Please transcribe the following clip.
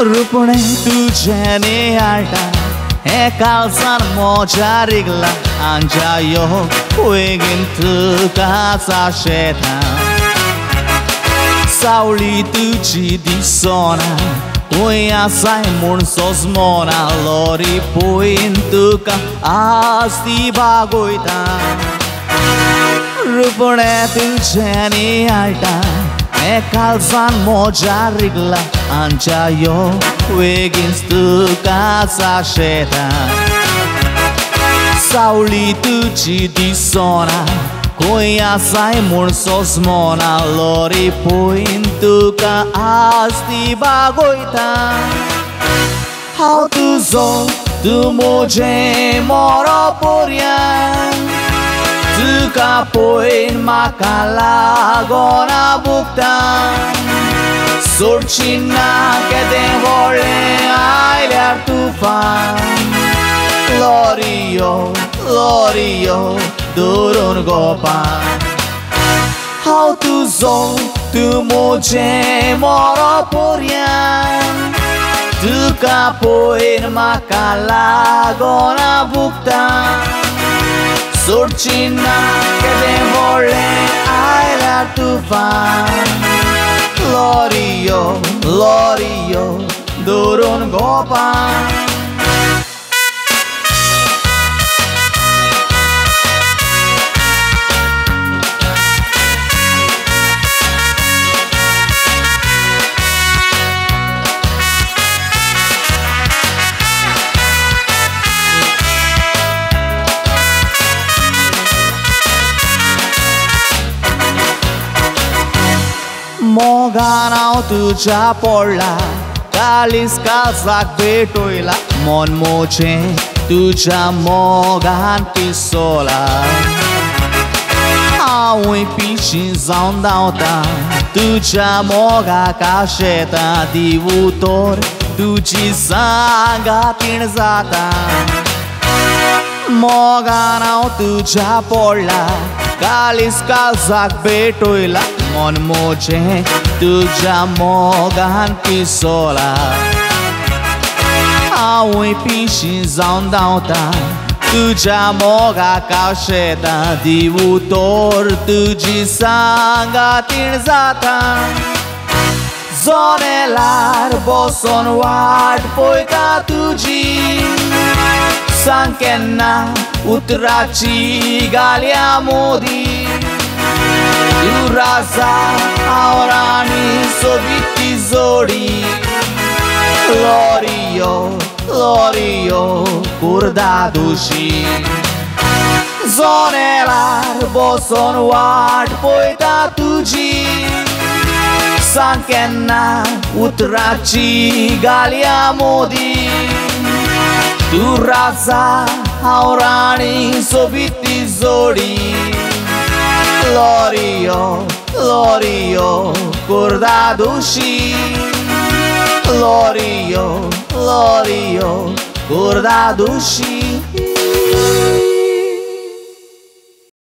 रुपणे तुझ्याने आटा हे कालसान मोजारिगला 앉아요 वेगीन तुका साशेता 사울리 तुझी दिसोना Uiasai mun sos mona lori poin tuka asti bagoita Rupone tuझ्याने आटा हे कालसान मोजारिगला 앉아요 वेगीन तुका साशेता 사울리 तुझी दिसोना Uiasai mun sos mona lori poin tuka asti bagoita How to zo tu moje moro porian Tuka poin makala gona buktan Sorcina que te vole ailear tufan Lorio, Lorio, durun gopan How to zo tu moje moro porian Tuka poin makala gona buktan Sorcina que te vole ailear tufan Lorio, Lorio, durun gopan मोगानाव तुझ्या पडला कालीस काळजाक भेटोयला मन मोचे तुझ्या मोगान पिसोला हांवूय पिशी जावन धांवता तुझ्या मोगाक आशेता दिवू तोर तुझी सांगातीण जाता मोगानाव तुझ्या पडला कालीस काळजाक भेटोयला मन मोचे तुझ्या मोगान पिसोला हांवूय पिशी जावन धांवता तुझ्या मोगाक आशेता दिवू तोर तुझी सांगातीण जाता जनेलार बसून वाट पळयता तुझी सांग केन्ना उतराची गालया मोदी तू राजा हांव राणी सोबीती जोडी Lorio, Lorio, kurda dushi जनेलार बसून वाट पळयता तुझी सांग केन्ना उतराची गालया मोदी तू राजा हांव राणी सोबीती जोडी Lorio, Lorio, kurda dushi Lorio, Lorio, kurda dushi